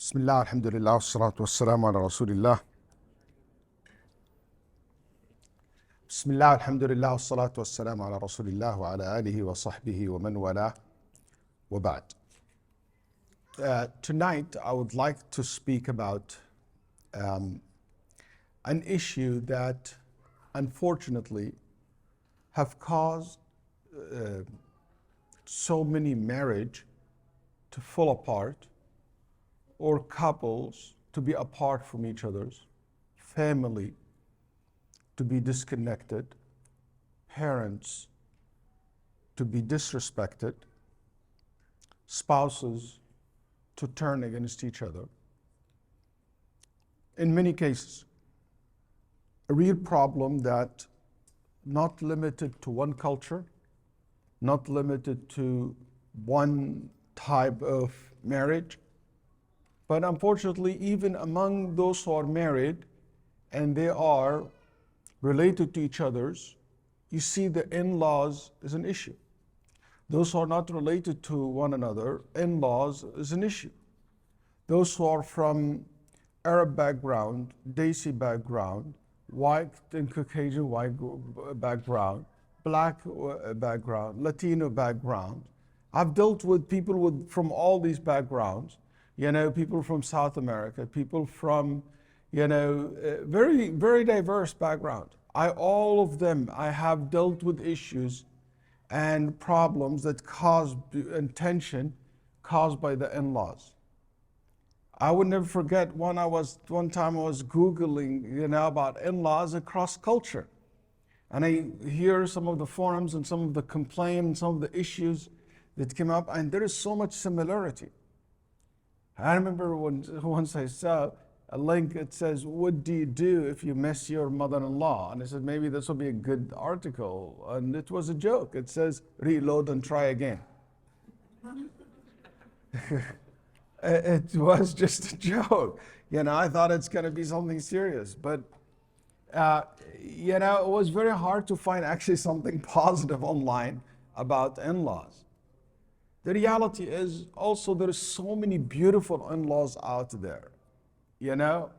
Bismillah, alhamdulillah, wassalatu wassalamu ala rasulillah. Bismillah, alhamdulillah, wassalatu wassalamu ala rasulillah wa ala alihi wa sahbihi wa man wala wa ba'd. Tonight, I would like to speak about an issue that unfortunately have caused so many marriage to fall apart, or couples to be apart from each other's, family to be disconnected, parents to be disrespected, spouses to turn against each other. In many cases, a real problem that not limited to one culture, not limited to one type of marriage, but unfortunately, even among those who are married and they are related to each other's, you see the in-laws is an issue. Those who are not related to one another, in-laws is an issue. Those who are from Arab background, Desi background, white and Caucasian white background, black background, Latino background. I've dealt with people from all these backgrounds. People from South America, people from, very, very diverse background. All of them, I have dealt with issues and problems that cause and tension caused by the in-laws. I would never forget one time I was Googling, about in-laws across culture. And I hear some of the forums and some of the complaints, some of the issues that came up, and there is so much similarity. I remember once I saw a link that says, what do you do if you miss your mother-in-law? And I said, maybe this will be a good article. And it was a joke. It says, reload and try again. It was just a joke. I thought it's going to be something serious. But, it was very hard to find actually something positive online about in-laws. The reality is also there are so many beautiful in-laws out there.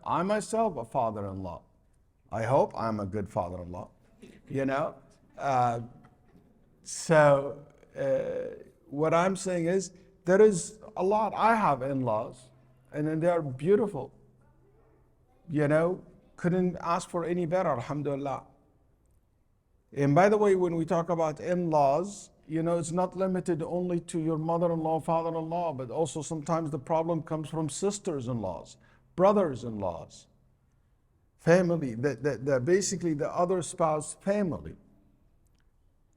I myself a father-in-law. I hope I'm a good father-in-law. So what I'm saying is there is a lot. I have in-laws and then they are beautiful. Couldn't ask for any better, alhamdulillah. And by the way, when we talk about in-laws, it's not limited only to your mother-in-law, father-in-law, but also sometimes the problem comes from sisters-in-laws, brothers-in-laws, family, basically the other spouse family.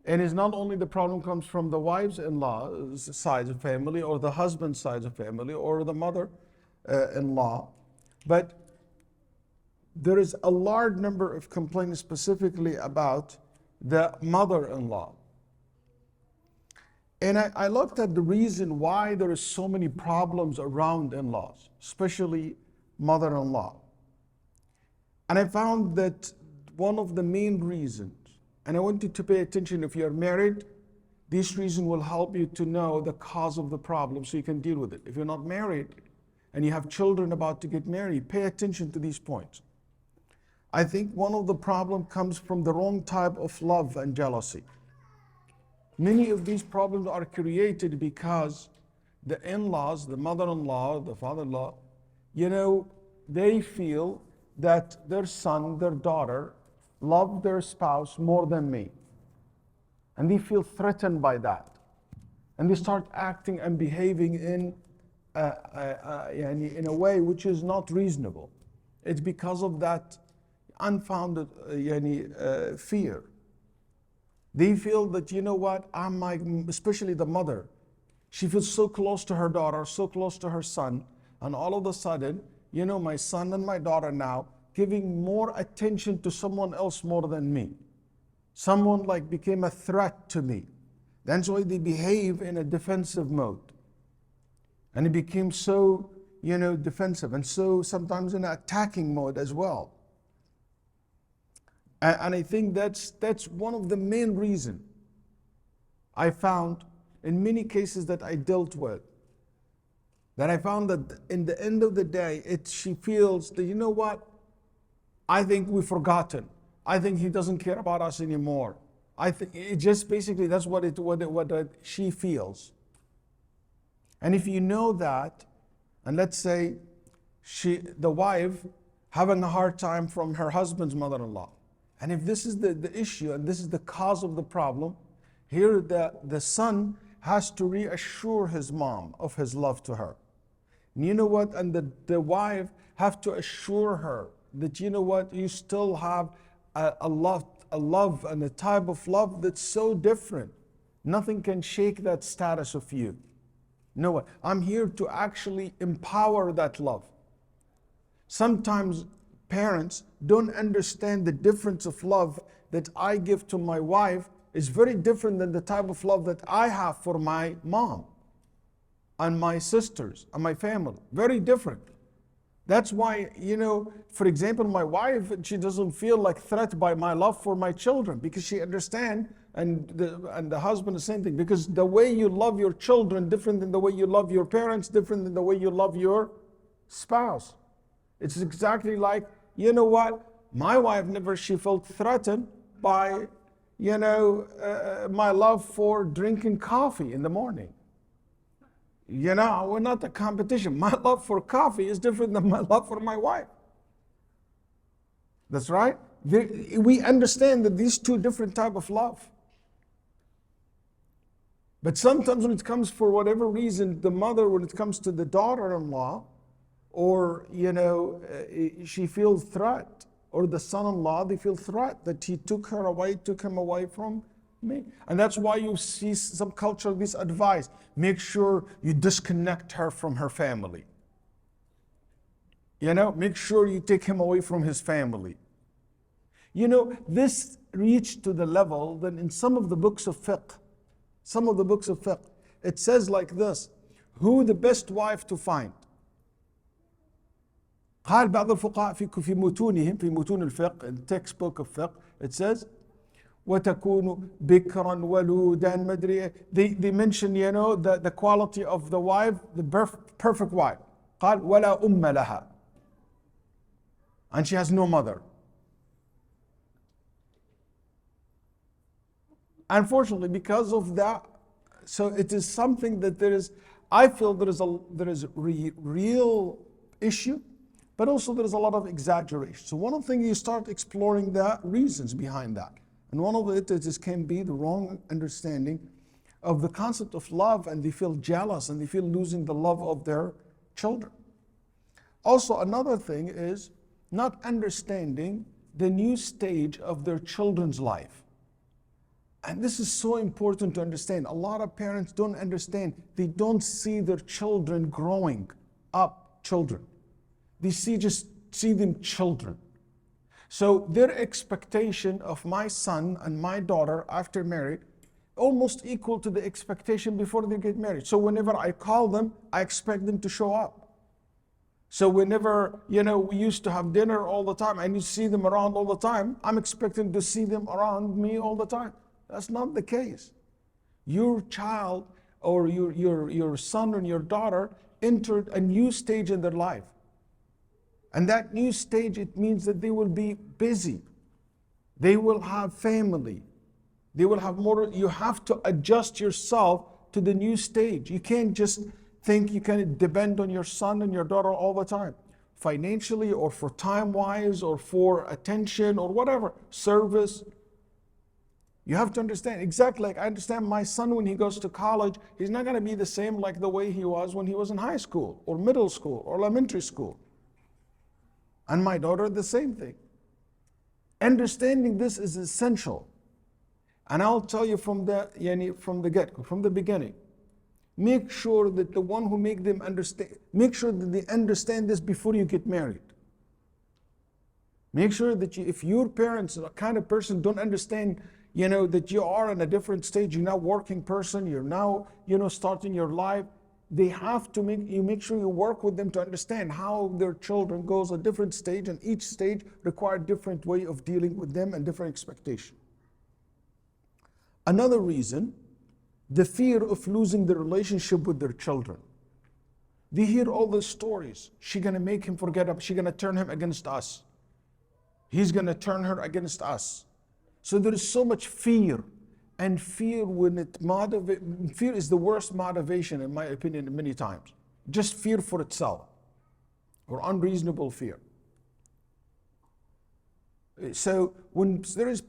And it's not only the problem comes from the wives-in-law side of family, or the husband side of family, or the mother-in-law, but there is a large number of complaints specifically about the mother-in-law. And I looked at the reason why there is so many problems around in-laws, especially mother-in-law. And I found that one of the main reasons, and I want you to pay attention if you're married, this reason will help you to know the cause of the problem so you can deal with it. If you're not married and you have children about to get married, pay attention to these points. I think one of the problems comes from the wrong type of love and jealousy. Many of these problems are created because the in-laws, the mother-in-law, the father-in-law, they feel that their son, their daughter, love their spouse more than me. And they feel threatened by that. And they start acting and behaving in a way which is not reasonable. It's because of that unfounded fear. They feel that, especially the mother, she feels so close to her daughter, so close to her son, and all of a sudden, my son and my daughter now giving more attention to someone else more than me. Someone became a threat to me. That's why they behave in a defensive mode. And it became so, defensive, and so sometimes in an attacking mode as well. And I think that's one of the main reasons I found in many cases that I dealt with. That I found that in the end of the day, she feels that, you know what? I think we've forgotten. I think he doesn't care about us anymore. I think it just basically that's what she feels. And if you know that, and let's say the wife having a hard time from her husband's mother-in-law, and if this is the issue and this is the cause of the problem, here the son has to reassure his mom of his love to her. And you know what? And the wife have to assure her that, you know what, you still have a love and a type of love that's so different. Nothing can shake that status of you. No what? I'm here to actually empower that love. Sometimes parents don't understand the difference of love that I give to my wife is very different than the type of love that I have for my mom and my sisters and my family. Very different. That's why, for example, my wife, she doesn't feel like threatened by my love for my children because she understands, and the husband the same thing, because the way you love your children different than the way you love your parents, different than the way you love your spouse. It's exactly like, you know what, my wife she felt threatened by, my love for drinking coffee in the morning. We're not a competition. My love for coffee is different than my love for my wife. That's right. We understand that these two different type of love. But sometimes when it comes, for whatever reason, the mother, when it comes to the daughter-in-law, or she feels threat, or the son-in-law, they feel threat that he took him away from me. And that's why you see some culture, this advice, make sure you disconnect her from her family. Make sure you take him away from his family. This reached to the level that in some of the books of fiqh, it says like this: who the best wife to find? قال بعض الفقهاء في متونهم في متون الفقه, in the textbook of fiqh, it says وتكون بكرا ولودا مدري. They mention, the quality of the wife, the perfect wife. قال ولا أم لها, and she has no mother. Unfortunately, because of that, so it is something that I feel there is a real issue, but also there is a lot of exaggeration. So one of the things, you start exploring the reasons behind that. And one of it can be the wrong understanding of the concept of love, and they feel jealous and they feel losing the love of their children. Also, another thing is not understanding the new stage of their children's life. And this is so important to understand. A lot of parents don't understand. They don't see their children growing up children. They just see them children. So their expectation of my son and my daughter after marriage almost equal to the expectation before they get married. So whenever I call them, I expect them to show up. So whenever, we used to have dinner all the time and you see them around all the time, I'm expecting to see them around me all the time. That's not the case. Your child or your son and your daughter entered a new stage in their life. And that new stage, it means that they will be busy. They will have family. They will have more. You have to adjust yourself to the new stage. You can't just think you can depend on your son and your daughter all the time, financially or for time-wise or for attention or whatever, service. You have to understand, exactly like I understand my son when he goes to college, he's not going to be the same like the way he was when he was in high school or middle school or elementary school. And my daughter, the same thing. Understanding this is essential. And I'll tell you from the get-go, from the beginning, make sure that the one who make them understand, make sure that they understand this before you get married. Make sure that if your parents are a kind of person don't understand, that you are in a different stage, you're now a working person, you're now, starting your life, they have to make sure you work with them to understand how their children goes a different stage, and each stage require different way of dealing with them and different expectation. Another reason, the fear of losing the relationship with their children. They hear all the stories. She's going to make him forget up. She's going to turn him against us. He's going to turn her against us. So there is so much fear. And fear, fear is the worst motivation, in my opinion, many times. Just fear for itself, or unreasonable fear. So when there is,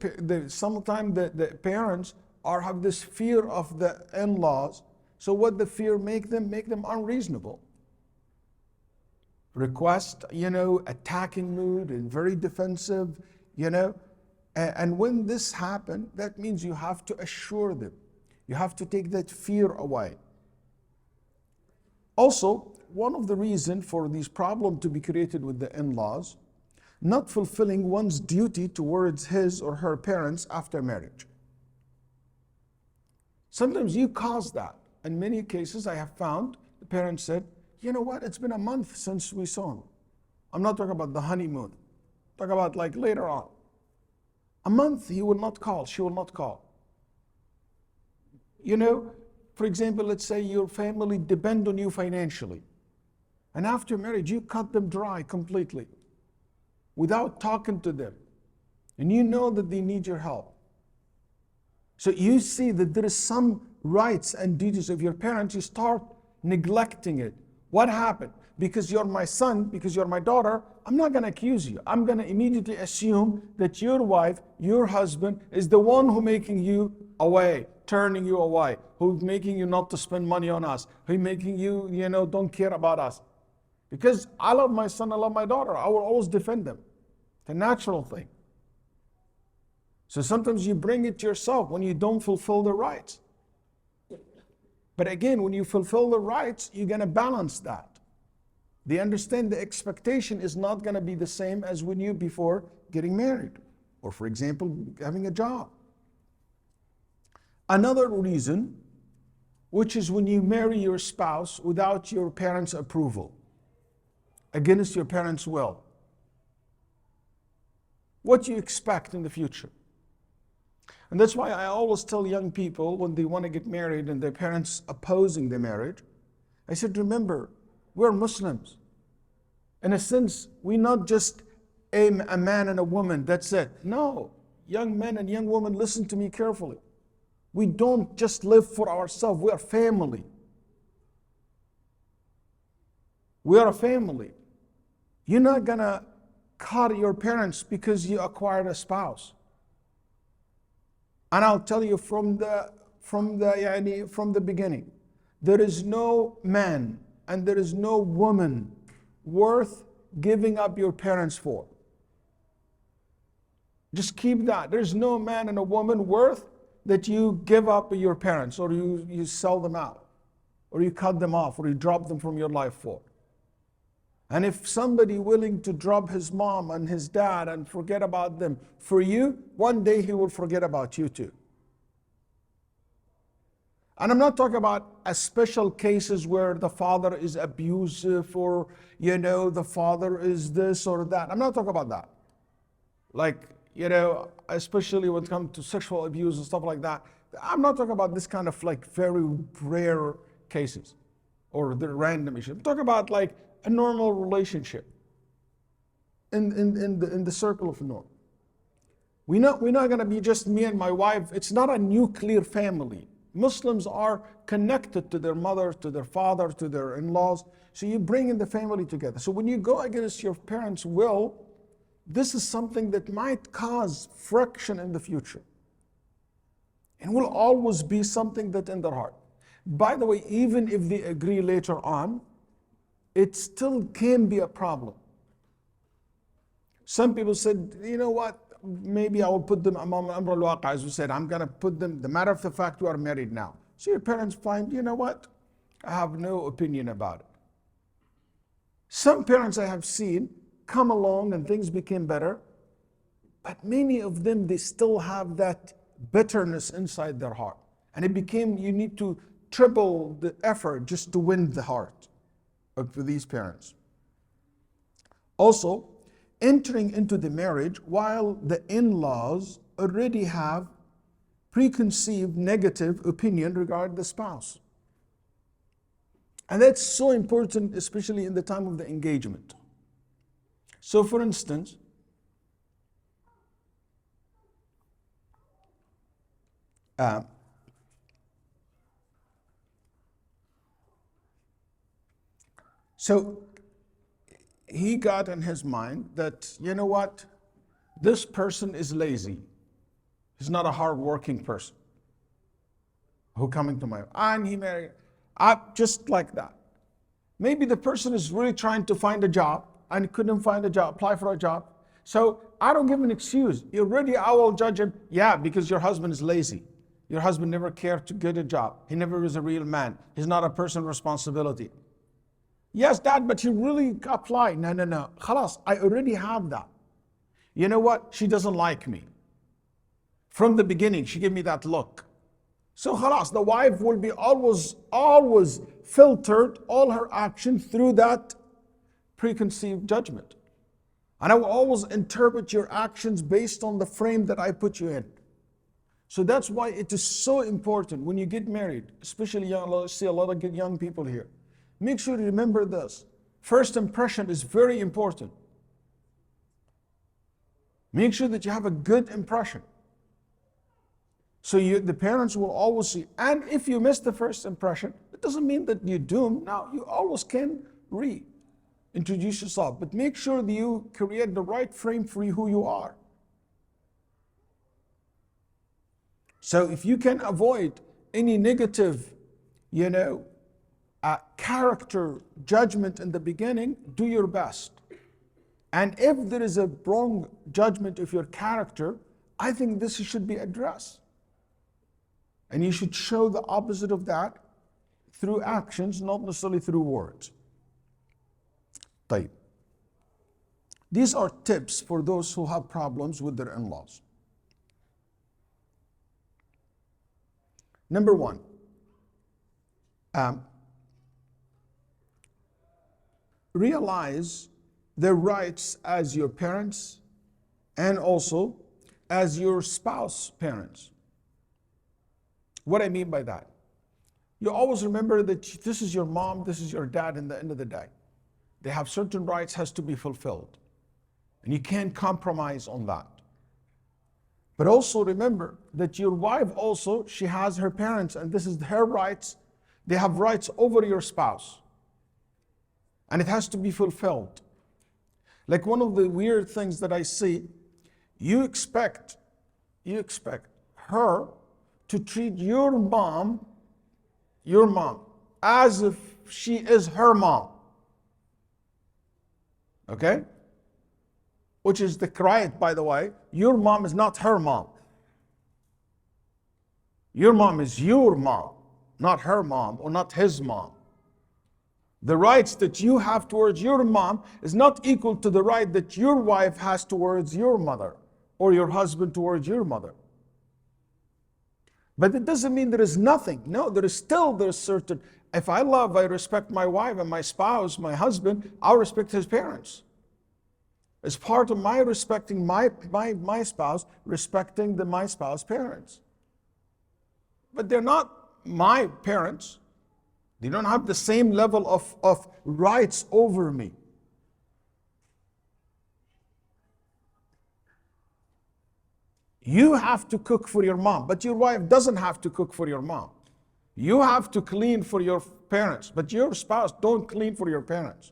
sometimes the parents have this fear of the in-laws. So what the fear make them unreasonable. Request, attacking mood and very defensive, And when this happens, that means you have to assure them. You have to take that fear away. Also, one of the reasons for these problems to be created with the in-laws, not fulfilling one's duty towards his or her parents after marriage. Sometimes you cause that. In many cases, I have found the parents said, you know what, it's been a month since we saw him. I'm not talking about the honeymoon. Talk about like later on. A month he will not call, she will not call. For example, let's say your family depend on you financially. And after marriage, you cut them dry completely without talking to them. And you know that they need your help. So you see that there is some rights and duties of your parents, you start neglecting it. What happened? Because you're my son, because you're my daughter, I'm not going to accuse you. I'm going to immediately assume that your wife, your husband, is the one who making you away, turning you away, who's making you not to spend money on us, who's making you, don't care about us. Because I love my son, I love my daughter, I will always defend them. It's a natural thing. So sometimes you bring it yourself when you don't fulfill the rights. But again, when you fulfill the rights, you're going to balance that. They understand the expectation is not going to be the same as when you before getting married, or for example, having a job. Another reason, which is when you marry your spouse without your parents' approval, against your parents' will. What do you expect in the future? And that's why I always tell young people when they want to get married and their parents opposing the marriage, I said, remember, we're Muslims. In a sense, we're not just a man and a woman, that's it. No, young men and young women, listen to me carefully. We don't just live for ourselves, we are family. We are a family. You're not gonna cut your parents because you acquired a spouse. And I'll tell you from the beginning, there is no man and there is no woman worth giving up your parents for. Just keep that. There's no man and a woman worth that you give up your parents, or you sell them out, or you cut them off, or you drop them from your life for. And if somebody willing to drop his mom and his dad and forget about them for you, one day he will forget about you too. And I'm not talking about a special cases where the father is abusive, or the father is this or that. I'm not talking about that. Like, especially when it comes to sexual abuse and stuff like that. I'm not talking about this kind of like very rare cases or the random issue. I'm talking about like a normal relationship in the circle of norm. We're not going to be just me and my wife. It's not a nuclear family. Muslims are connected to their mother, to their father, to their in-laws. So you bring in the family together. So when you go against your parents' will, this is something that might cause friction in the future. And will always be something that in their heart. By the way, even if they agree later on, it still can be a problem. Some people said, you know what, maybe I will put them among Amr al-Waqa, as we said, I'm going to put them, the matter of the fact we are married now. So your parents find, you know what, I have no opinion about it. Some parents I have seen come along and things became better, but many of them, they still have that bitterness inside their heart. And it became, you need to triple the effort just to win the heart of these parents. Also, entering into the marriage while the in-laws already have preconceived negative opinion regarding the spouse. And that's so important, especially in the time of the engagement. So for instance, so he got in his mind that, you know what, this person is lazy. He's not a hardworking person who coming to my, and he married, just like that. Maybe the person is really trying to find a job and couldn't find a job, apply for a job. So I don't give an excuse. Already I will judge him, yeah, because your husband is lazy. Your husband never cared to get a job. He never was a real man. He's not a person of responsibility. Yes, Dad, but he really applied. No. Khalas, I already have that. You know what? She doesn't like me. From the beginning, she gave me that look. So khalas, the wife will be always filtered all her actions through that preconceived judgment. And I will always interpret your actions based on the frame that I put you in. So that's why it is so important when you get married, especially young, see a lot of young people here. Make sure you remember this. First impression is very important. Make sure that you have a good impression. So the parents will always see. And if you miss the first impression, it doesn't mean that you're doomed. Now, you always can reintroduce yourself. But make sure that you create the right frame for who you are. So if you can avoid any negative, character judgment in the beginning, do your best. And if there is a wrong judgment of your character, I think this should be addressed. And you should show the opposite of that through actions, not necessarily through words. طيب. These are tips for those who have problems with their in-laws. Number one, realize their rights as your parents and also as your spouse parents. What I mean by that, you always remember that this is your mom, this is your dad in the end of the day. They have certain rights has to be fulfilled. And you can't compromise on that. But also remember that your wife also, she has her parents and this is her rights. They have rights over your spouse. And it has to be fulfilled. Like one of the weird things that I see, you expect her to treat your mom, as if she is her mom. Okay? Which is the right, by the way. Your mom is not her mom. Your mom is your mom, not her mom or not his mom. The rights that you have towards your mom is not equal to the right that your wife has towards your mother or your husband towards your mother. But it doesn't mean there is nothing. No, there is certain, if I respect my wife and my spouse, my husband, I'll respect his parents. As part of my respecting my spouse, respecting my spouse's parents. But they're not my parents. They don't have the same level of rights over me. You have to cook for your mom, but your wife doesn't have to cook for your mom. You have to clean for your parents, but your spouse don't clean for your parents.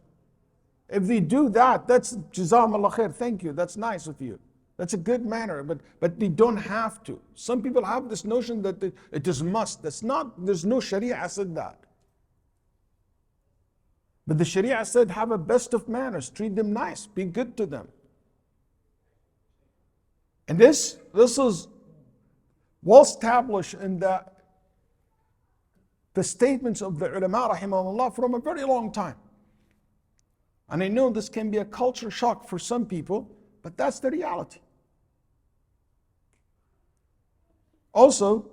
If they do that, that's Jazakallah khair, thank you, that's nice of you. That's a good manner, but they don't have to. Some people have this notion that it is must. That's not, there's no Sharia said that. But the Sharia said have a best of manners, treat them nice, be good to them. And this is well established in the statements of the ulama rahimahullah from a very long time. And I know this can be a culture shock for some people, but that's the reality. Also,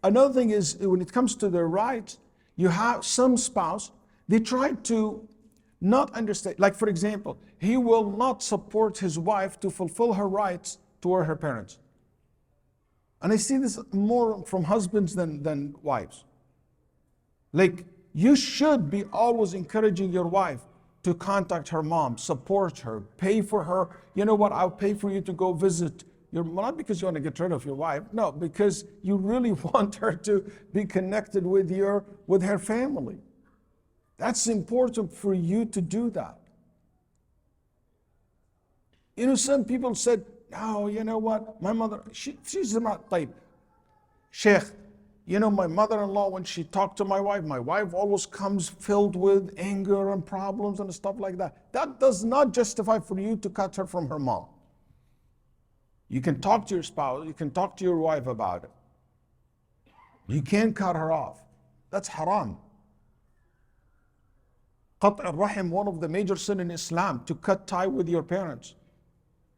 another thing is when it comes to their rights, you have some spouse, they try to not understand. Like for example, he will not support his wife to fulfill her rights toward her parents. And I see this more from husbands than wives. Like You should be always encouraging your wife to contact her mom, support her, pay for her. You know what? I'll pay for you to go visit your mom, not because you want to get rid of your wife, no, because you really want her to be connected with her family. That's important for you to do that. You know, some people said, no, you know what? My mother, she's not type. Shaykh, you know, my mother-in-law, when she talked to my wife always comes filled with anger and problems and stuff like that. That does not justify for you to cut her from her mom. You can talk to your spouse, you can talk to your wife about it. You can't cut her off. That's haram. Qat' al-Rahim, one of the major sins in Islam, to cut tie with your parents.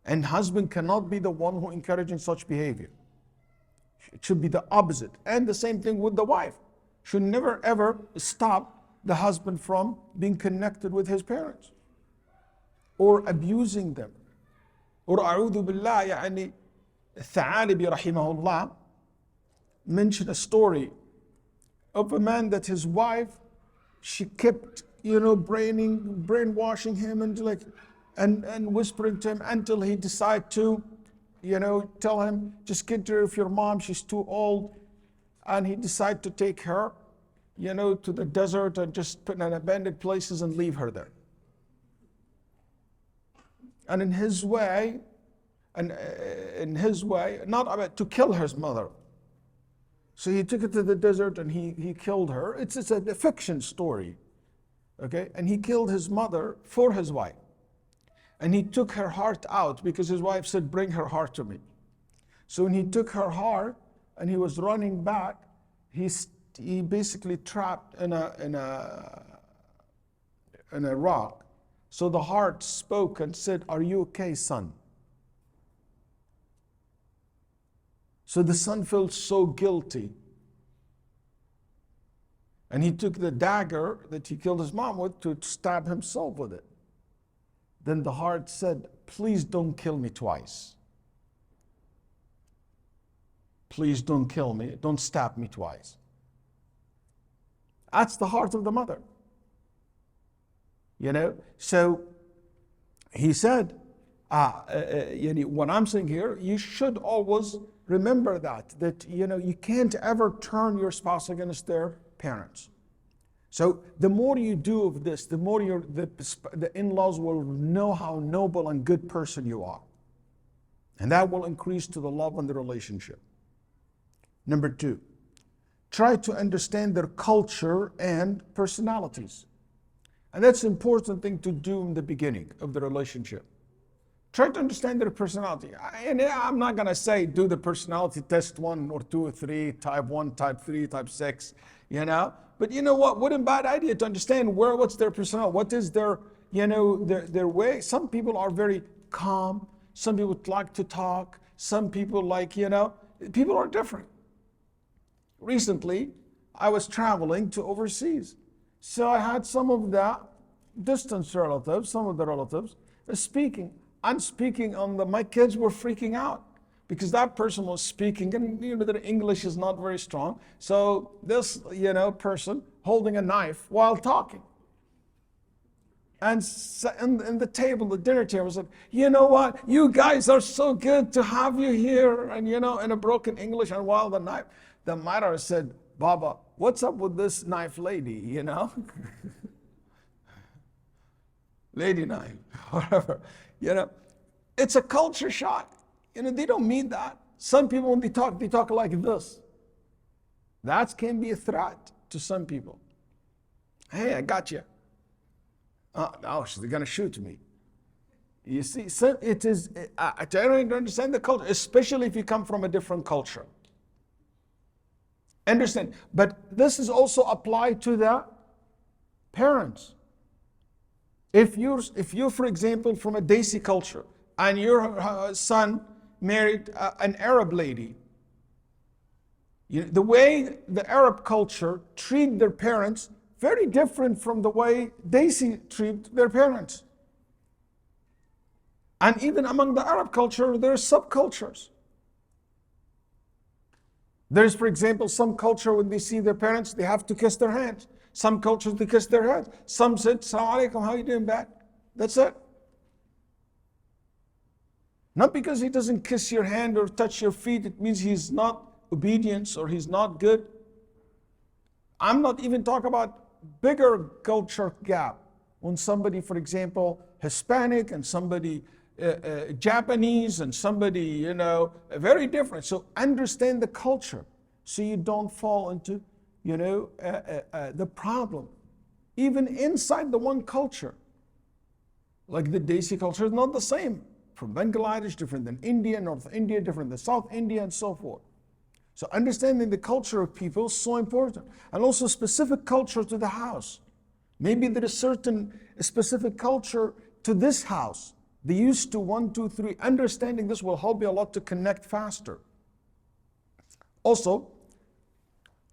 And husband cannot be the one who encouraging such behavior. It should be the opposite. And the same thing with the wife. Should never ever stop the husband from being connected with his parents or abusing them. Or a'udhu billah, يعني Tha'alibi rahimahullah mentioned a story of a man that his wife, she kept, brainwashing him and whispering to him until he decided to, tell him, just get rid of your mom, she's too old. And he decided to take her, to the desert and just put in abandoned places and leave her there. And in his way, not about to kill his mother. So he took her to the desert and he killed her. It's a fiction story, okay? And he killed his mother for his wife. And he took her heart out because his wife said, bring her heart to me. So when he took her heart and he was running back, he basically trapped in a rock. So the heart spoke and said, are you okay, son? So the son felt so guilty. And he took the dagger that he killed his mom with to stab himself with it. Then the heart said, please don't kill me twice. Please don't kill me. Don't stab me twice. That's the heart of the mother. So he said, what I'm saying here, you should always remember that you can't ever turn your spouse against their parents. So the more you do of this, the more the in-laws will know how noble and good person you are. And that will increase to the love and the relationship. Number 2, try to understand their culture and personalities. And that's an important thing to do in the beginning of the relationship. Try to understand their personality. And I'm not going to say do the personality test 1 or 2 or 3, type 1, type 3, type 6, But you know what? What a bad idea to understand what's their personality, what is their way. Some people are very calm. Some people like to talk. Some people people are different. Recently, I was traveling to overseas. So I had some of the distant relatives, some of the relatives, speaking. I'm speaking my kids were freaking out because that person was speaking and their English is not very strong. So this, person holding a knife while talking. And the table, the dinner table said, you know what, you guys are so good to have you here. And in a broken English, and while the mother said, Baba, what's up with this knife lady, Lady knife, whatever, It's a culture shock. They don't mean that. Some people, when they talk like this. That can be a threat to some people. Hey, I got you. Oh, she's going to shoot me. You see, so it is, I don't understand the culture, especially if you come from a different culture. Understand? But this is also applied to the parents. If you're, for example, from a Desi culture, and your son married an Arab lady, the way the Arab culture treat their parents, very different from the way Desi treat their parents. And even among the Arab culture, there are subcultures. There's, for example, some culture when they see their parents, they have to kiss their hands. Some cultures, they kiss their heads. Some said, Assalamu alaikum, how are you doing back? That's it. Not because he doesn't kiss your hand or touch your feet, it means he's not obedient or he's not good. I'm not even talking about bigger culture gap. When somebody, for example, Hispanic and somebody Japanese and somebody, very different. So understand the culture so you don't fall into, the problem. Even inside the one culture. Like the Desi culture is not the same. From Bangladesh, different than India, North India, different than South India, and so forth. So understanding the culture of people is so important. And also specific culture to the house. Maybe there is certain specific culture to this house. They used to 1, 2, 3. Understanding this will help you a lot to connect faster. Also,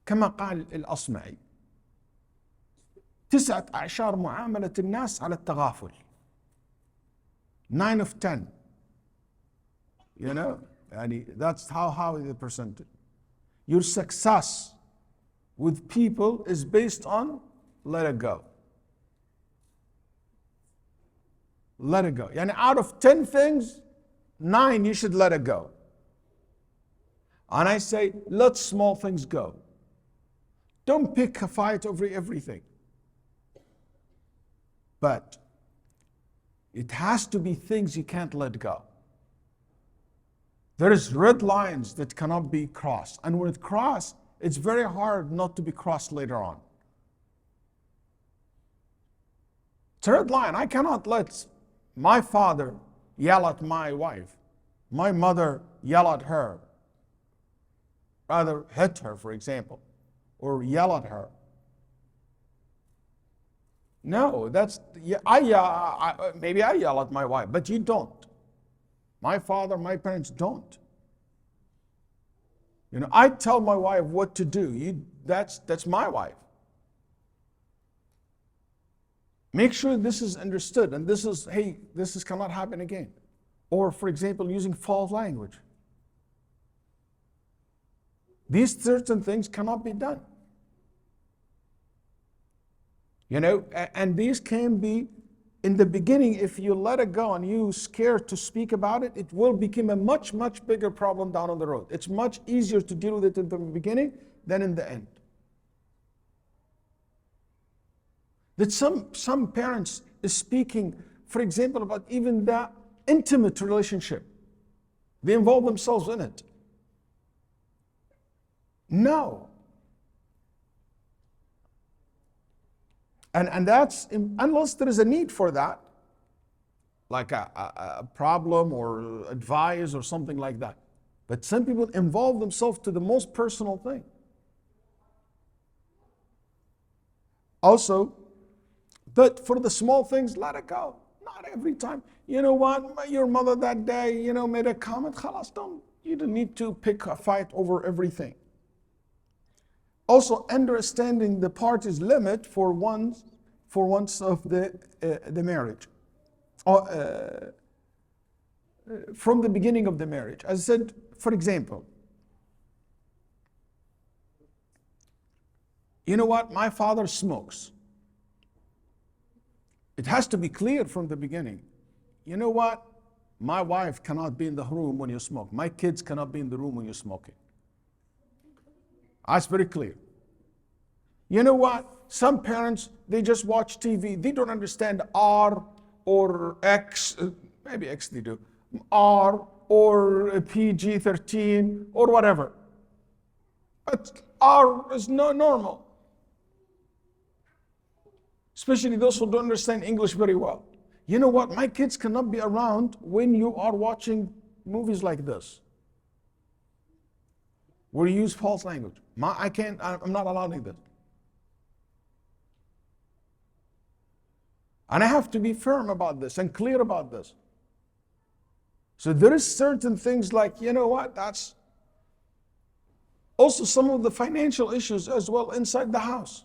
كما قال الأصمعي 9 أعشار معاملة الناس على التغافل. 9 of 10. That's how they present it. Your success with people is based on let it go. Let it go. Out of 10 things, 9 you should let it go. And I say, let small things go. Don't pick a fight over everything. But it has to be things you can't let go. There is red lines that cannot be crossed. And when it's crossed, it's very hard not to be crossed later on. It's a red line. I cannot let my father yell at my wife. My mother yell at her. Rather hit her, for example, or yell at her. No, maybe I yell at my wife, but you don't. My father, my parents don't. I tell my wife what to do. That's my wife. Make sure this is understood, and this cannot happen again. Or, for example, using false language. These certain things cannot be done. And these can be, in the beginning, if you let it go and you're scared to speak about it, it will become a much, much bigger problem down on the road. It's much easier to deal with it in the beginning than in the end. That some parents is speaking, for example, about even that intimate relationship. They involve themselves in it. No. And that's, unless there is a need for that, like a problem or advice or something like that. But some people involve themselves to the most personal thing. Also, but for the small things, let it go. Not every time. You know what? Your mother that day, made a comment. Khalas, you don't need to pick a fight over everything. Also, understanding the parties' limit for once of the marriage, from the beginning of the marriage. As I said, for example, you know what? My father smokes. It has to be clear from the beginning. You know what? My wife cannot be in the room when you smoke. My kids cannot be in the room when you're smoking. That's very clear. You know what? Some parents, they just watch TV. They don't understand R or X, maybe X they do, R or PG-13 or whatever. But R is not normal. Especially those who don't understand English very well. You know what? My kids cannot be around when you are watching movies like this, where you use false language. I'm not allowing this. And I have to be firm about this and clear about this. So there is certain things like, you know what, that's also some of the financial issues as well inside the house.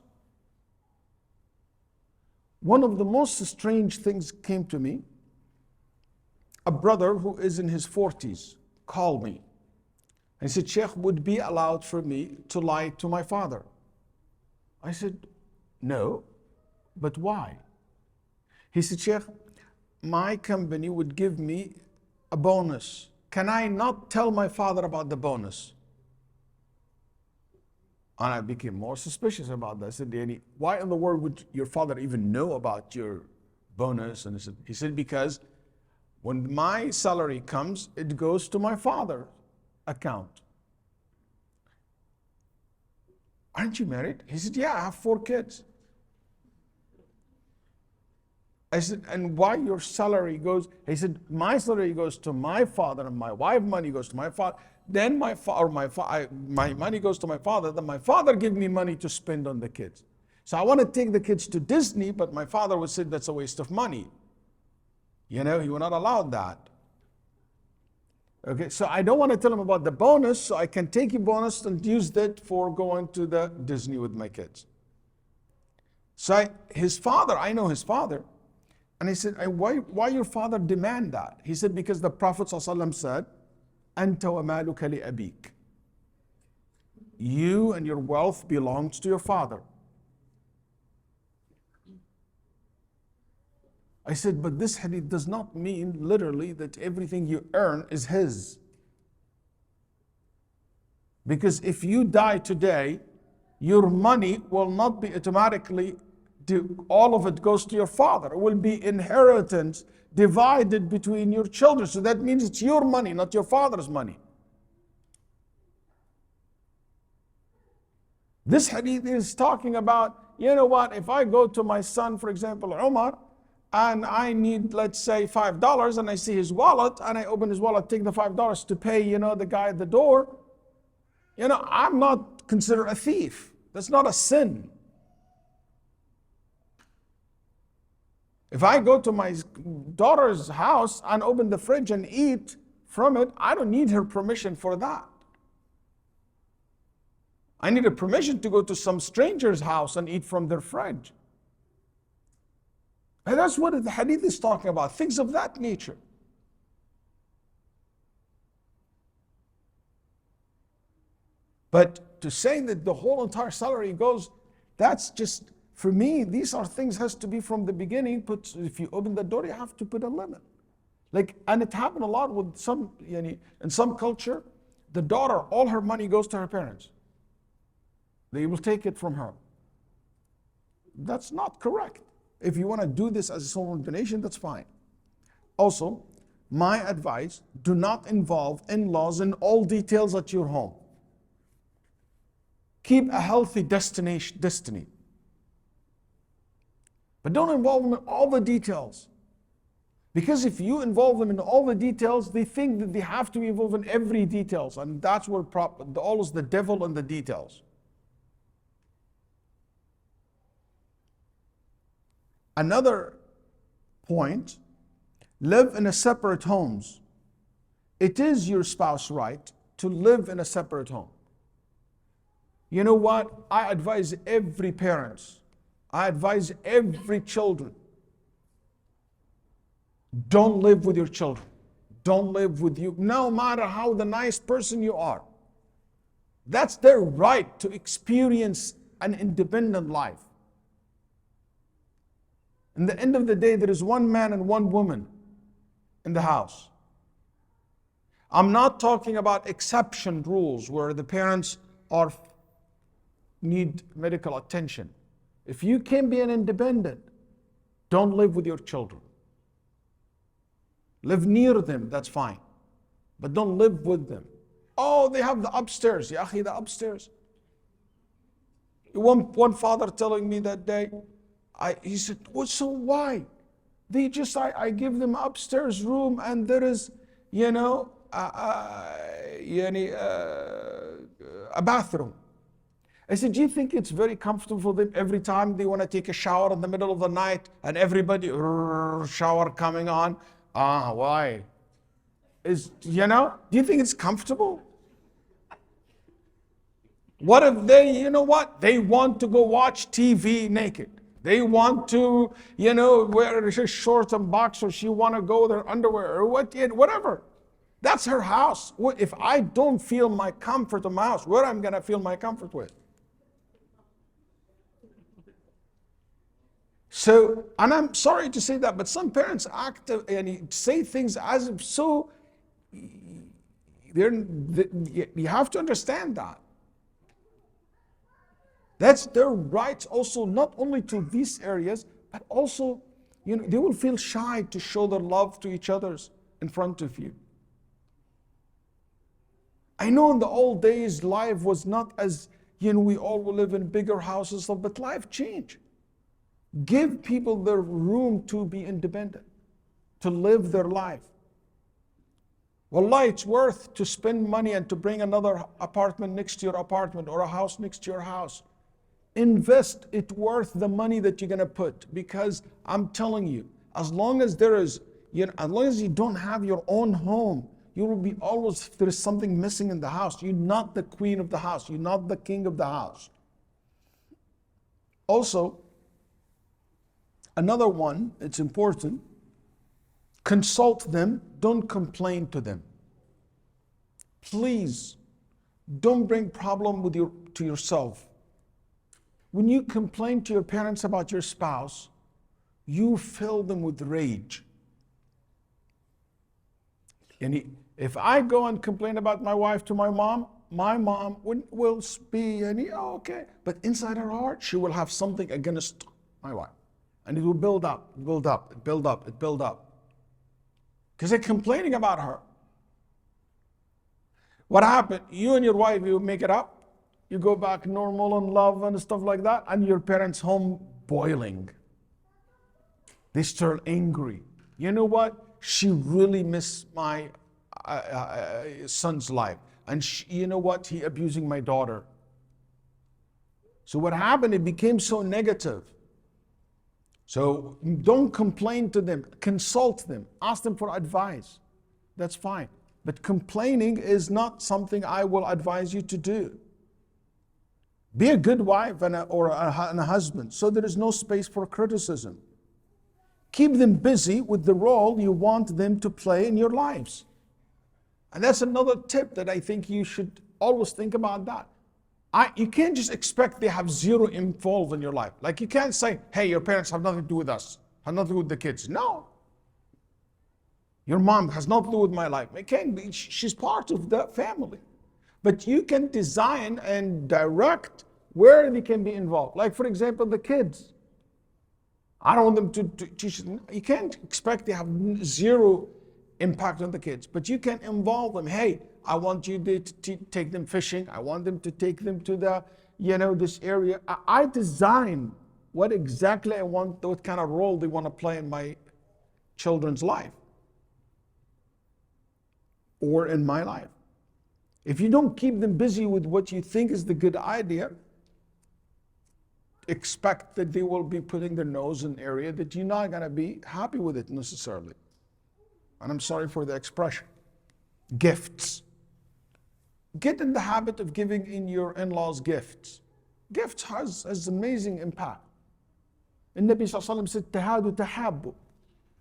One of the most strange things came to me. A brother who is in his 40s called me. And he said, Shaykh, would be allowed for me to lie to my father? I said, No, but why? He said, Shaykh, my company would give me a bonus. Can I not tell my father about the bonus? And I became more suspicious about that. I said, Danny, why in the world would your father even know about your bonus? And he said, because when my salary comes, it goes to my father's account. Aren't you married? He said, yeah, I have 4 kids. I said, and why your salary goes? He said, my salary goes to my father, and my wife's money goes to my father. Then my money goes to my father. Then my father gives me money to spend on the kids. So I want to take the kids to Disney, but my father would say that's a waste of money. You know, he would not allow that. Okay, so I don't want to tell him about the bonus, so I can take a bonus and use that for going to the Disney with my kids. So his father, I know his father. And he said, why your father demand that? He said, because the Prophet ﷺ said, أَنْتَ وَمَالُكَ لِأَبِيكَ. You and your wealth belongs to your father. I said, but this hadith does not mean literally that everything you earn is his. Because if you die today, your money will not be automatically all of it goes to your father. It will be inheritance divided between your children. So that means it's your money, not your father's money. This hadith is talking about, you know what, if I go to my son, for example, Umar, and I need, let's say, $5, and I see his wallet, and I open his wallet, take the $5 to pay, the guy at the door, I'm not considered a thief. That's not a sin. If I go to my daughter's house and open the fridge and eat from it, I don't need her permission for that. I need a permission to go to some stranger's house and eat from their fridge. And that's what the hadith is talking about, things of that nature. But to say that the whole entire salary goes, that's just, for me, these are things has to be from the beginning. But if you open the door, you have to put a limit. And it happened a lot with some, in some culture, the daughter, all her money goes to her parents. They will take it from her. That's not correct. If you want to do this as a solemn donation, that's fine. Also, my advice, do not involve in-laws in all details at your home. Keep a healthy destiny. But don't involve them in all the details. Because if you involve them in all the details, they think that they have to be involved in every details. And that's where always the devil in the details. Another point, live in a separate homes. It is your spouse's right to live in a separate home. You know what? I advise every parent, I advise every children, don't live with your children. Don't live with you, no matter how the nice person you are. That's their right to experience an independent life. In the end of the day, there is one man and one woman in the house. I'm not talking about exception rules where the parents need medical attention. If you can be an independent, don't live with your children. Live near them, that's fine. But don't live with them. Oh, they have the upstairs. Ya akhi, the upstairs. One father telling me that day, he said, well, so why? I give them upstairs room and there is, a bathroom. I said, do you think it's very comfortable for them every time they want to take a shower in the middle of the night and everybody, shower coming on? Why? Do you think it's comfortable? What if they, they want to go watch TV naked? They want to, wear a shorts and boxers. She want to go their underwear or whatever. That's her house. If I don't feel my comfort in my house, where am I going to feel my comfort with? So, and I'm sorry to say that, but some parents act and say things as if so, you have to understand that. That's their right also, not only to these areas, but also, they will feel shy to show their love to each other in front of you. I know in the old days, life was not as, we all will live in bigger houses, but life changed. Give people the room to be independent, to live their life. Wallahi, it's worth to spend money and to bring another apartment next to your apartment or a house next to your house. Invest it worth the money that you're going to put, because I'm telling you, as long as as long as you don't have your own home, you will be always, if there is something missing in the house, you're not the queen of the house, you're not the king of the house. Also, another one, it's important, consult them, don't complain to them. Please, don't bring problem to yourself. When you complain to your parents about your spouse, you fill them with rage. And if I go and complain about my wife to my mom will be, okay. But inside her heart, she will have something against my wife. And it will build up. Because they're complaining about her. What happened? You and your wife, you make it up. You go back normal and love and stuff like that. And your parents' home boiling. They start angry. You know what? She really missed my son's life. And you know what? He abusing my daughter. So what happened? It became so negative. So don't complain to them. Consult them. Ask them for advice. That's fine. But complaining is not something I will advise you to do. Be a good wife and a husband, so there is no space for criticism. Keep them busy with the role you want them to play in your lives. And that's another tip that I think you should always think about that. You can't just expect they have zero involved in your life. Like you can't say, hey, your parents have nothing to do with us, have nothing to do with the kids. No. Your mom has nothing to do with my life. It can't be. She's part of the family. But you can design and direct where they can be involved. Like for example, the kids. I don't want them to teach them. You can't expect they have zero impact on the kids, but you can involve them. Hey, I want you to take them fishing. I want them to take them to the, this area. I design what exactly I want, what kind of role they want to play in my children's life or in my life. If you don't keep them busy with what you think is the good idea, expect that they will be putting their nose in an area that you're not going to be happy with it necessarily. And I'm sorry for the expression. Gifts. Get in the habit of giving in your in-laws gifts. Gifts has amazing impact. And Nabi Sallallahu Alaihi Wasallam said, "Tahadu tahabbu."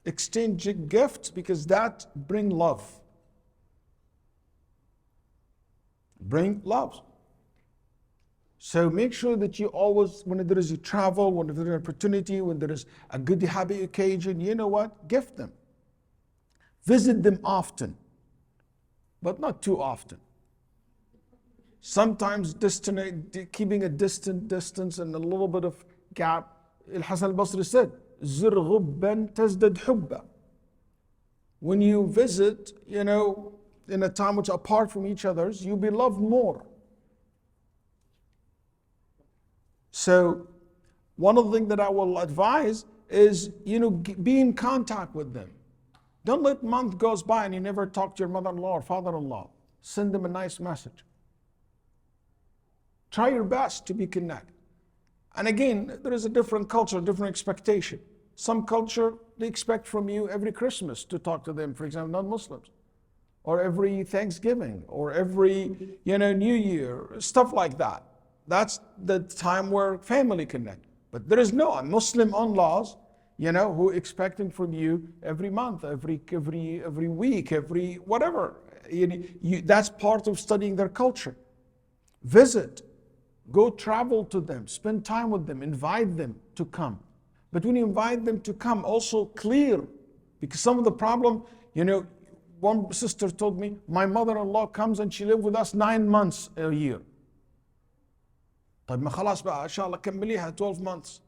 Exchange gifts because that bring love. Bring love. So make sure that you always, when there is a travel, when there is an opportunity, when there is a good happy occasion, you know what? Gift them. Visit them often, but not too often. Sometimes keeping a distance and a little bit of gap. Al-Hasan al-Basri said, "Zir ghubban tazdad hubba." When you visit, in a time which apart from each other's, you'll be loved more. So one of the things that I will advise is, be in contact with them. Don't let a month goes by and you never talk to your mother-in-law or father-in-law. Send them a nice message. Try your best to be connected. And again, there is a different culture, different expectation. Some culture, they expect from you every Christmas to talk to them, for example, non-Muslims. Or every Thanksgiving, or every, New Year, stuff like that. That's the time where family connect. But there is no Muslim in-laws, who expecting from you every month, every week, every whatever. That's part of studying their culture. Visit, go travel to them, spend time with them, invite them to come. But when you invite them to come, also clear, because some of the problem, one sister told me, my mother-in-law comes and she lived with us 9 months a year. طيب ما خلاص بقى إن شاء الله كمليها 12 months.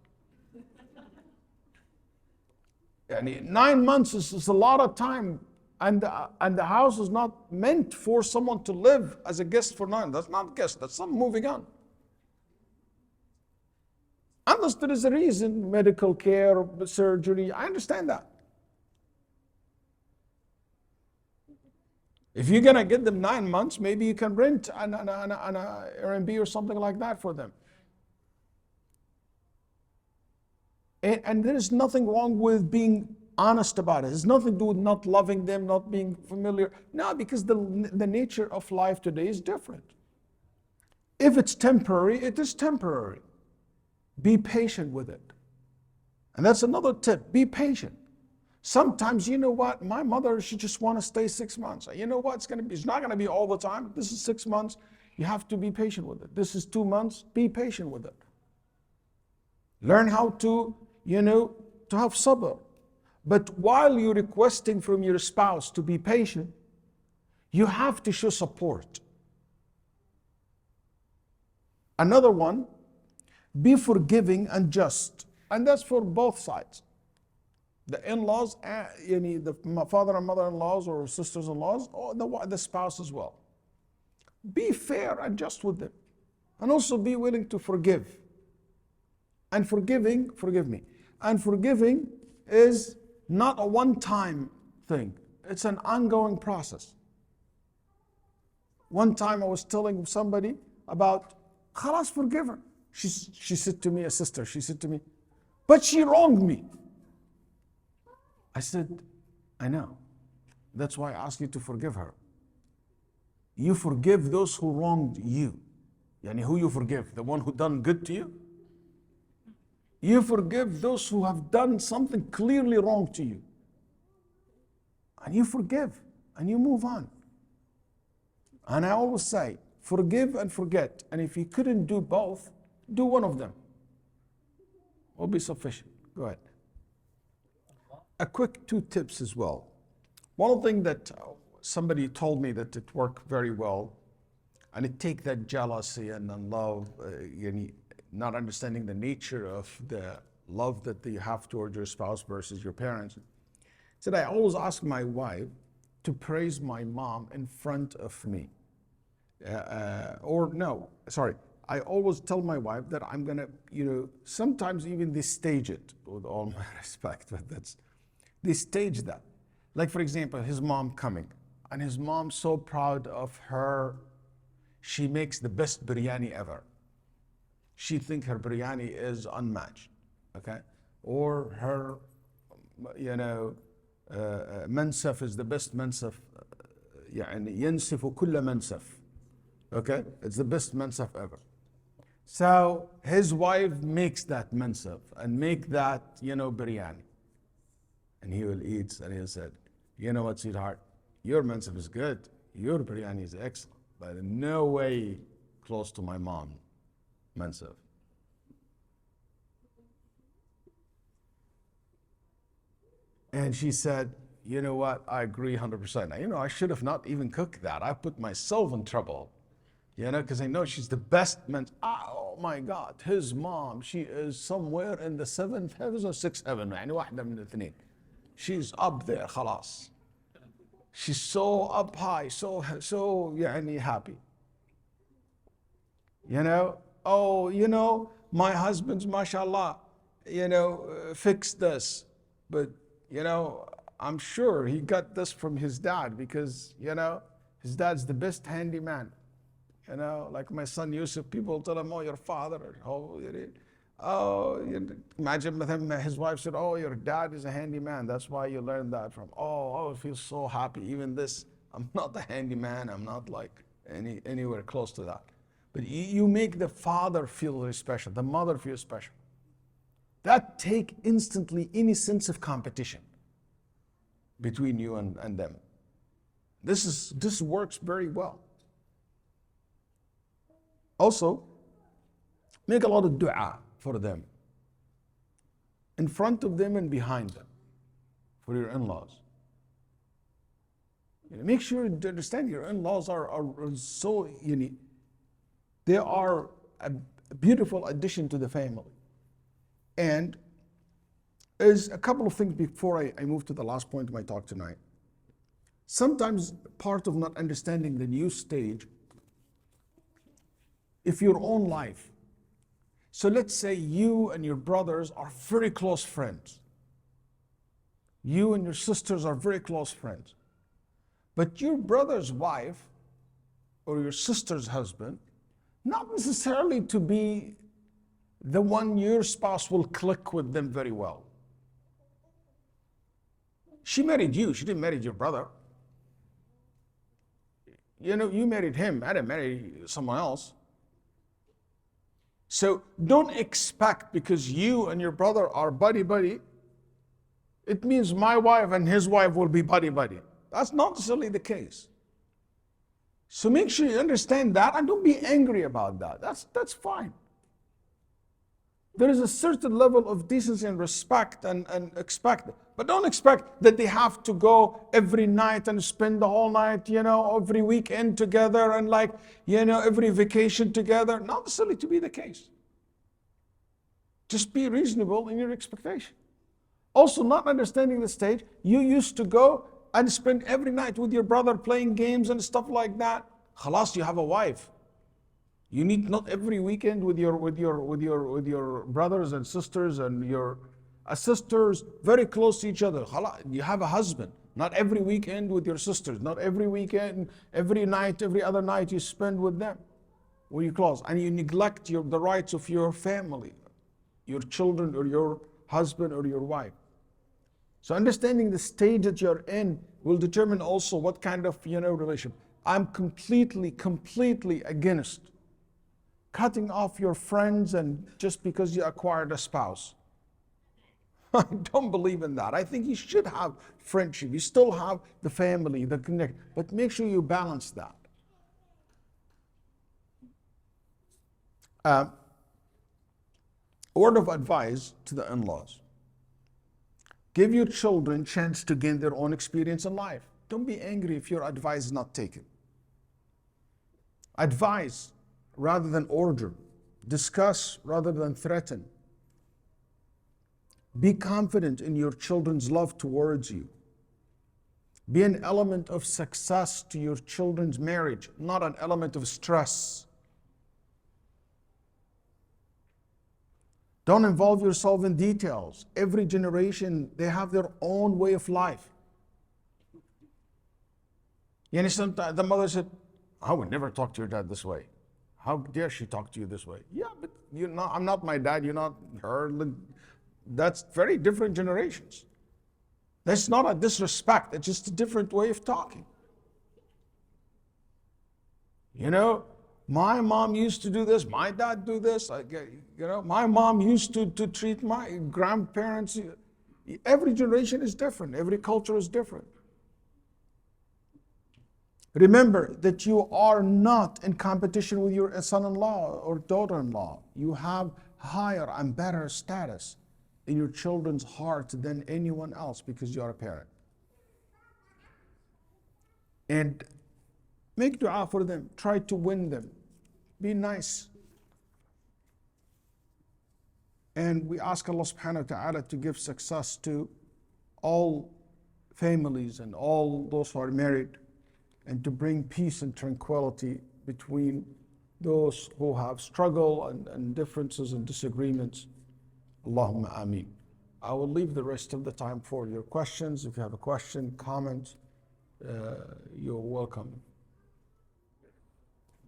9 months is a lot of time, and the house is not meant for someone to live as a guest for 9. That's not a guest, that's some moving on. Unless there is a reason, medical care, surgery, I understand that. If you're gonna get them 9 months, maybe you can rent an Airbnb or something like that for them. And there is nothing wrong with being honest about it. There's nothing to do with not loving them, not being familiar. No, because the nature of life today is different. If it's temporary, it is temporary. Be patient with it. And that's another tip, be patient. Sometimes, you know what, my mother, she just want to stay 6 months. You know what, it's not going to be all the time. This is 6 months, you have to be patient with it. This is 2 months, be patient with it. Learn how to, to have sabr. But while you're requesting from your spouse to be patient, you have to show support. Another one, be forgiving and just. And that's for both sides. The in-laws, the father and mother-in-laws or sisters-in-laws, or the spouse as well. Be fair and just with them. And also be willing to forgive. And forgiving is not a one-time thing. It's an ongoing process. One time I was telling somebody about, khalas, forgive her. She said to me, a sister, she said to me, but she wronged me. I said, I know. That's why I asked you to forgive her. You forgive those who wronged you. Who you forgive? The one who done good to you? You forgive those who have done something clearly wrong to you. And you forgive and you move on. And I always say, forgive and forget. And if you couldn't do both, do one of them. Will be sufficient. Go ahead. A quick 2 tips as well. One thing that somebody told me that it worked very well, and it take that jealousy and love, not understanding the nature of the love that you have towards your spouse versus your parents. Said I always ask my wife to praise my mom in front of me. I always tell my wife that I'm gonna, sometimes even they stage it, with all my respect, but they stage that. Like for example, his mom coming, and his mom's so proud of her. She makes the best biryani ever. She thinks her biryani is unmatched, okay? Or her, mansaf is the best mansaf. ينسف كل منسف. Okay? It's the best mansaf ever. So his wife makes that mansaf and make that, biryani. And he will eat and he'll say, you know what, sweetheart? Your mansaf is good. Your biryani is excellent. But in no way close to my mom mansaf. And she said, you know what, I agree 100%. I should have not even cooked that. I put myself in trouble, because I know she's the best man. Oh my God, his mom, she is somewhere in the 7th heaven or 6th heaven. واحدة من الاثنين. She's up there, خلاص. She's so up high, so happy. My husband's, mashallah, fixed this. But, I'm sure he got this from his dad because, his dad's the best handyman. Like my son Yusuf, people tell him, oh, your father, imagine his wife said, oh, your dad is a handyman. That's why you learned that from. Oh, I feel so happy. Even this, I'm not a handyman. I'm not like anywhere close to that. But you make the father feel very special, the mother feel special. That take instantly any sense of competition between you and them. This works very well. Also, make a lot of dua for them. in front of them and behind them for your in-laws. Make sure you understand your in-laws are so unique. They are a beautiful addition to the family. And there's a couple of things before I move to the last point of my talk tonight. Sometimes part of not understanding the new stage, if your own life. So let's say you and your brothers are very close friends. You and your sisters are very close friends. But your brother's wife or your sister's husband, not necessarily to be the one your spouse will click with them very well. She married you, she didn't marry your brother. You know, you married him, I didn't marry someone else. So don't expect because you and your brother are buddy-buddy, it means my wife and his wife will be buddy-buddy. That's not necessarily the case. So make sure you understand that and don't be angry about that. That's fine. There is a certain level of decency and respect and expect, but don't expect that they have to go every night and spend the whole night, every weekend together and every vacation together. Not necessarily to be the case. Just be reasonable in your expectation. Also, not understanding the stage, you used to go and spend every night with your brother playing games and stuff like that. Khalas, you have a wife. You need not every weekend with your brothers and sisters and your sisters very close to each other. Khalas, you have a husband. Not every weekend with your sisters. Not every weekend, every night, every other night you spend with them. When you close and you neglect the rights of your family, your children or your husband or your wife. So understanding the stage that you're in will determine also what kind of relationship. I'm completely against cutting off your friends and just because you acquired a spouse. I don't believe in that. I think you should have friendship. You still have the family, the connect, but make sure you balance that. A word of advice to the in-laws. Give your children a chance to gain their own experience in life. Don't be angry if your advice is not taken. Advise rather than order. Discuss rather than threaten. Be confident in your children's love towards you. Be an element of success to your children's marriage, not an element of stress. Don't involve yourself in details. Every generation, they have their own way of life. Sometimes the mother said, I would never talk to your dad this way. How dare she talk to you this way? Yeah, but I'm not my dad, you're not her. That's very different generations. That's not a disrespect, it's just a different way of talking. My mom used to do this, my dad do this, my mom used to treat my grandparents. Every generation is different, every culture is different. Remember that you are not in competition with your son-in-law or daughter-in-law. You have higher and better status in your children's heart than anyone else because you are a parent. And make dua for them. Try to win them. Be nice. And we ask Allah subhanahu wa ta'ala to give success to all families and all those who are married, and to bring peace and tranquility between those who have struggle and differences and disagreements. Allahumma ameen. I will leave the rest of the time for your questions. If you have a question, comment, you're welcome.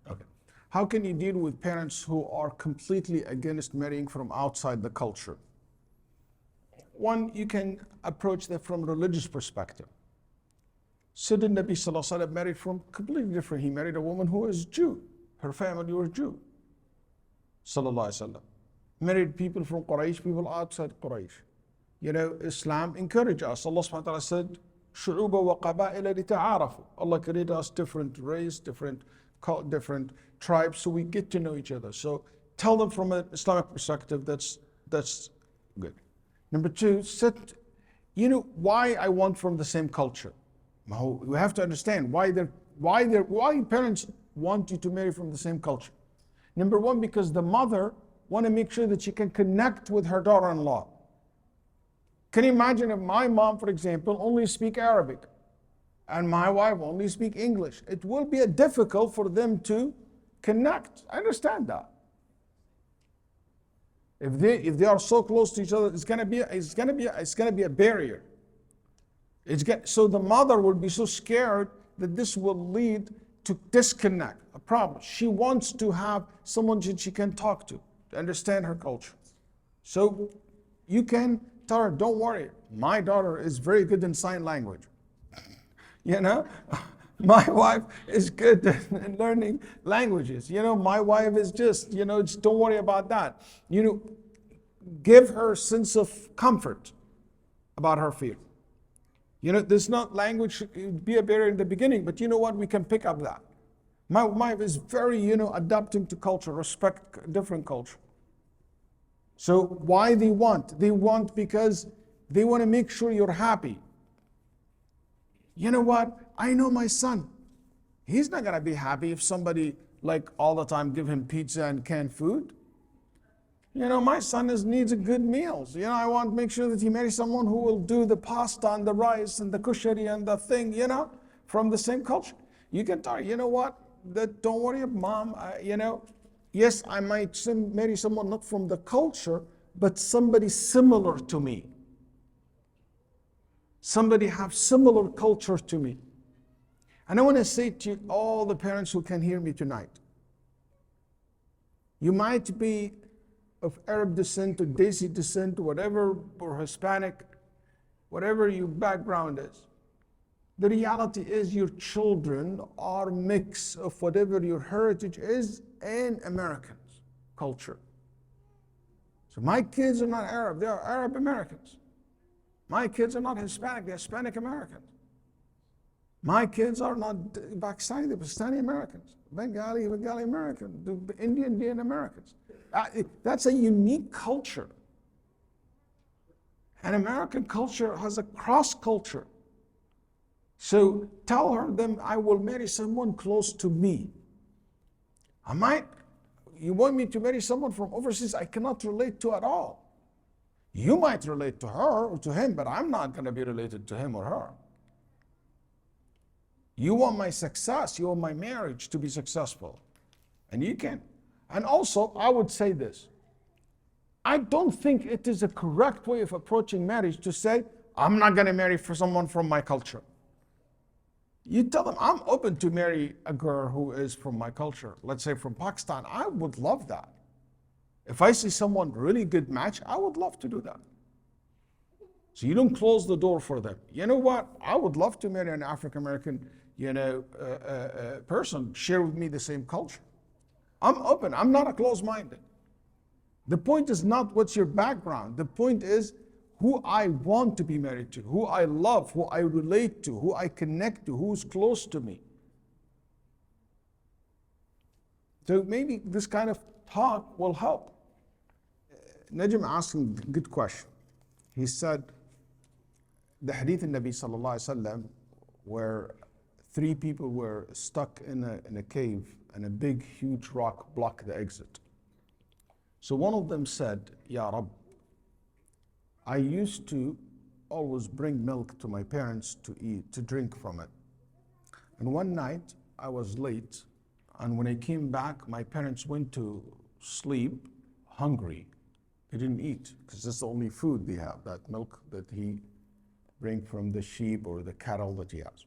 Okay. How can you deal with parents who are completely against marrying from outside the culture? One, you can approach that from a religious perspective. Sayyidina Nabi Sallallahu Alaihi Wasallam married from completely different. He married a woman who was Jew. Her family was Jew. Sallallahu Alaihi Wasallam. Married people from Quraysh, people outside Quraysh. Islam encouraged us. Allah subhanahu wa ta'ala said, شُعُوبًا وَقَبَائِلَ لِتَعَارَفُوا. Allah created us different race, different tribes, so we get to know each other. So tell them from an Islamic perspective, that's good. Number two, why I want from the same culture. We have to understand why parents want you to marry from the same culture. Number one, because the mother want to make sure that she can connect with her daughter-in-law. Can you imagine if my mom, for example, only speak Arabic and my wife only speak English? It will be difficult for them to connect. I understand that. If they are so close to each other, it's gonna be a barrier. So the mother will be so scared that this will lead to disconnect, a problem. She wants to have someone that she can talk to understand her culture. So you can tell her, don't worry, my daughter is very good in sign language. My wife is good in learning languages. My wife is just don't worry about that. Give her a sense of comfort about her fear. There's not language be a barrier in the beginning, but you know what? We can pick up that. My wife is very, adapting to culture, respect different culture. So why they want? They want because they want to make sure you're happy. You know what? I know my son. He's not going to be happy if somebody all the time give him pizza and canned food. My son needs good meals. I want to make sure that he marries someone who will do the pasta and the rice and the kushari and the thing, from the same culture. You can tell her, you know what? Don't worry, mom. Yes, I might marry someone not from the culture, but somebody similar to me. Somebody have similar culture to me. And I want to say to all the parents who can hear me tonight, you might be of Arab descent or Desi descent, whatever, or Hispanic, whatever your background is. The reality is your children are a mix of whatever your heritage is and Americans' culture. So my kids are not Arab, they are Arab Americans. My kids are not Hispanic, they're Hispanic Americans. My kids are not Pakistani, they're Pakistani Americans. Bengali Americans, Indian Americans. That's a unique culture. And American culture has a cross culture. So tell her then I will marry someone close to me. You want me to marry someone from overseas I cannot relate to at all. You might relate to her or to him, but I'm not going to be related to him or her. You want my success, you want my marriage to be successful. And you can. And also, I would say this. I don't think it is a correct way of approaching marriage to say, I'm not going to marry for someone from my culture. You tell them, I'm open to marry a girl who is from my culture. Let's say from Pakistan. I would love that. If I see someone really good match, I would love to do that. So you don't close the door for them. You know what? I would love to marry an African American, person, share with me the same culture. I'm open. I'm not a closed-minded. The point is not what's your background. The point is who I want to be married to, who I love, who I relate to, who I connect to, who's close to me. So maybe this kind of talk will help. Najm asked him a good question. He said, the hadith in Nabi sallallahu alaihi wasallam, where 3 people were stuck in a cave and a big, huge rock blocked the exit. So one of them said, Ya Rab, I used to always bring milk to my parents to eat, to drink from it. And one night I was late, and when I came back, my parents went to sleep hungry. They didn't eat, because that's the only food they have, that milk that he brings from the sheep or the cattle that he has.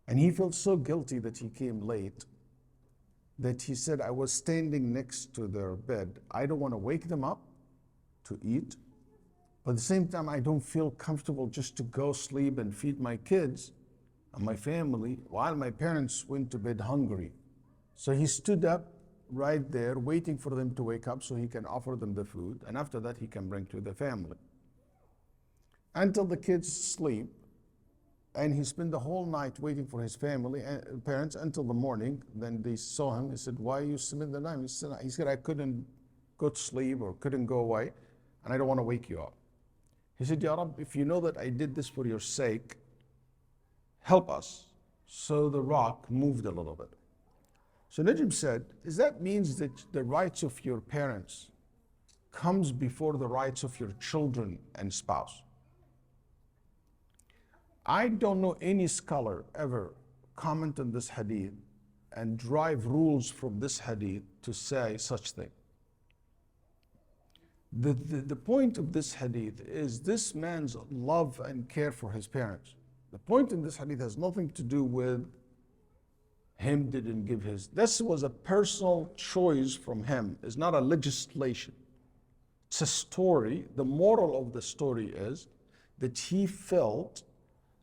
And he felt so guilty that he came late, that he said, I was standing next to their bed. I don't want to wake them up to eat, but at the same time, I don't feel comfortable just to go sleep and feed my kids and my family while my parents went to bed hungry. So he stood up right there, waiting for them to wake up so he can offer them the food, and after that, he can bring to the family. Until the kids sleep, and he spent the whole night waiting for his family and parents until the morning. Then they saw him. They said, why you spend the night? He said, I couldn't go to sleep or couldn't go away, and I don't want to wake you up. He said, Ya Rab, if you know that I did this for your sake, help us. So the rock moved a little bit. So Najm said, does that means that the rights of your parents comes before the rights of your children and spouse? I don't know any scholar ever comment on this hadith and drive rules from this hadith to say such thing. The point of this hadith is this man's love and care for his parents. The point in this hadith has nothing to do with him didn't give his. This was a personal choice from him. It's not a legislation. It's a story. The moral of the story is that he felt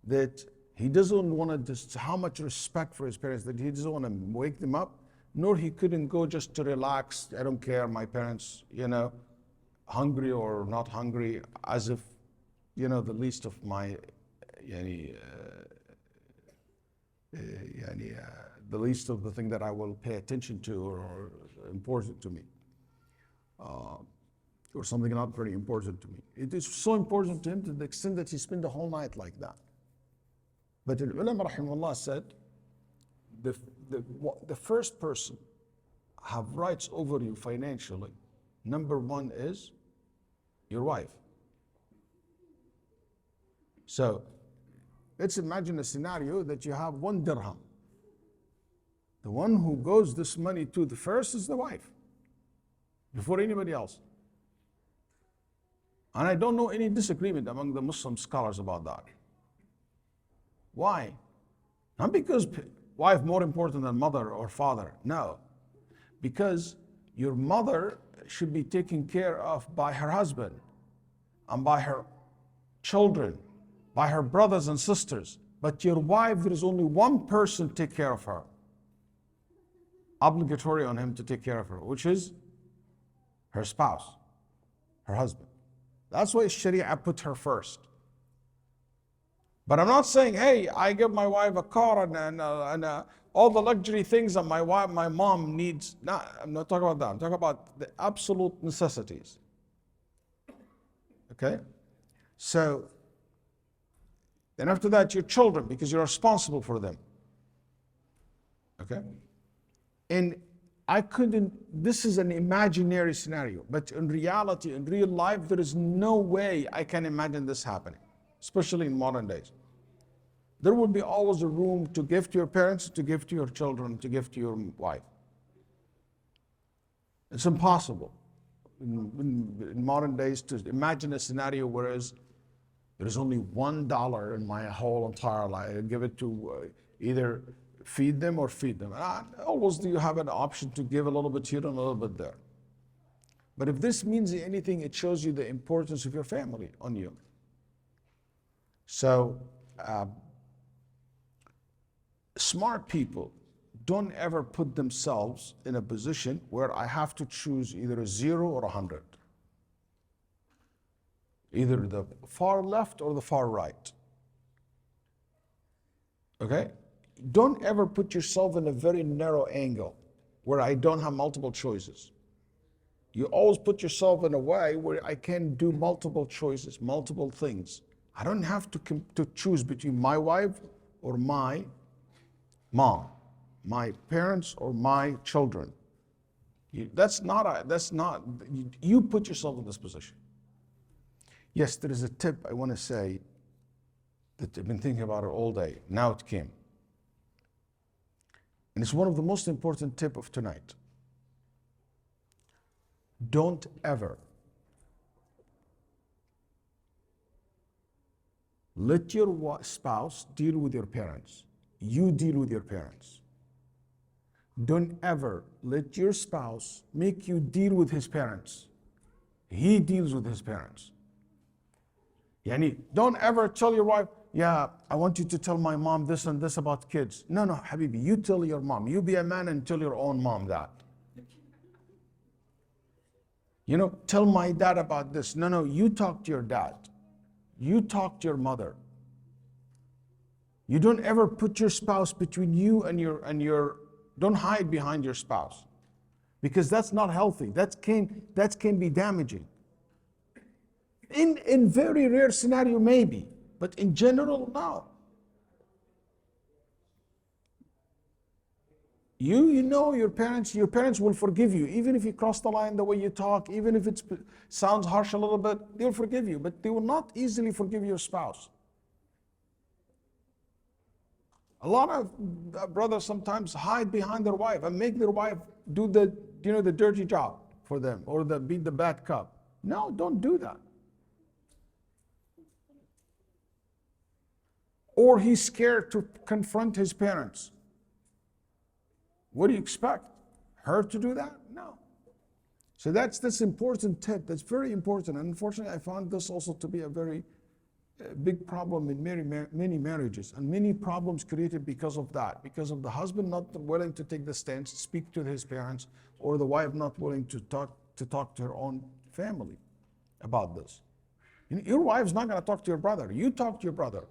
that he doesn't want to just how much respect for his parents, that he doesn't want to wake them up, nor he couldn't go just to relax. I don't care, my parents, hungry or not hungry, as if, the least of my, the least of the thing that I will pay attention to or important to me. Or something not very important to me. It is so important to him to the extent that he spent the whole night like that. But the ulama rahimahullah said, the first person have rights over you financially, number one is your wife. So let's imagine a scenario that you have 1 dirham. The one who goes this money to the first is the wife, before anybody else. And I don't know any disagreement among the Muslim scholars about that. Why? Not because wife more important than mother or father. No. Because your mother should be taken care of by her husband and by her children, by her brothers and sisters. But your wife, there is only one person to take care of her. Obligatory on him to take care of her, which is her spouse, her husband. That's why Sharia put her first. But I'm not saying, hey, I give my wife a car and all the luxury things that my mom needs. No, I'm not talking about that. I'm talking about the absolute necessities. Okay? So, then after that, your children, because you're responsible for them. Okay? And this is an imaginary scenario, but in reality, in real life, there is no way I can imagine this happening, especially in modern days. There will be always a room to give to your parents, to give to your children, to give to your wife. It's impossible in modern days to imagine a scenario whereas there is only $1 in my whole entire life. I give it to either feed them or feed them. Always do you have an option to give a little bit here and a little bit there. But if this means anything, it shows you the importance of your family on you. So, smart people don't ever put themselves in a position where I have to choose either a 0 or 100. Either the far left or the far right. Okay? Don't ever put yourself in a very narrow angle where I don't have multiple choices. You always put yourself in a way where I can do multiple choices, multiple things. I don't have to choose between my wife or my mom, my parents or my children. You put yourself in this position. Yes, there is a tip I want to say that I've been thinking about it all day. Now it came. And it's one of the most important tips of tonight. Don't ever let your spouse deal with your parents. You deal with your parents. Don't ever let your spouse make you deal with his parents. He deals with his parents. Don't ever tell your wife, yeah, I want you to tell my mom this and this about kids. No, Habibi, you tell your mom. You be a man and tell your own mom that. Tell my dad about this. No, you talk to your dad. You talk to your mother. You don't ever put your spouse between you and your don't hide behind your spouse. Because that's not healthy. That can be damaging. In very rare scenario, maybe, but in general, no. You know your parents will forgive you, even if you cross the line the way you talk, even if it sounds harsh a little bit, they'll forgive you, but they will not easily forgive your spouse. A lot of brothers sometimes hide behind their wife and make their wife do the dirty job for them, or be the bad cop. No, don't do that. Or he's scared to confront his parents. What do you expect? Her to do that? No. So that's this important tip. That's very important. And unfortunately, I found this also to be a very big problem in many marriages, and many problems created because of that, because of the husband not willing to take the stance, speak to his parents, or the wife not willing to talk to her own family about this. Your wife's not going to talk to your brother. You talk to your brother.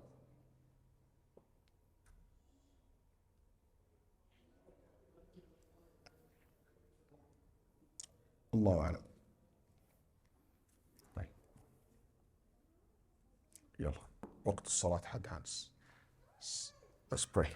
الله أعلم. طيب يلا وقت الصلاة حد هانس. Let's pray.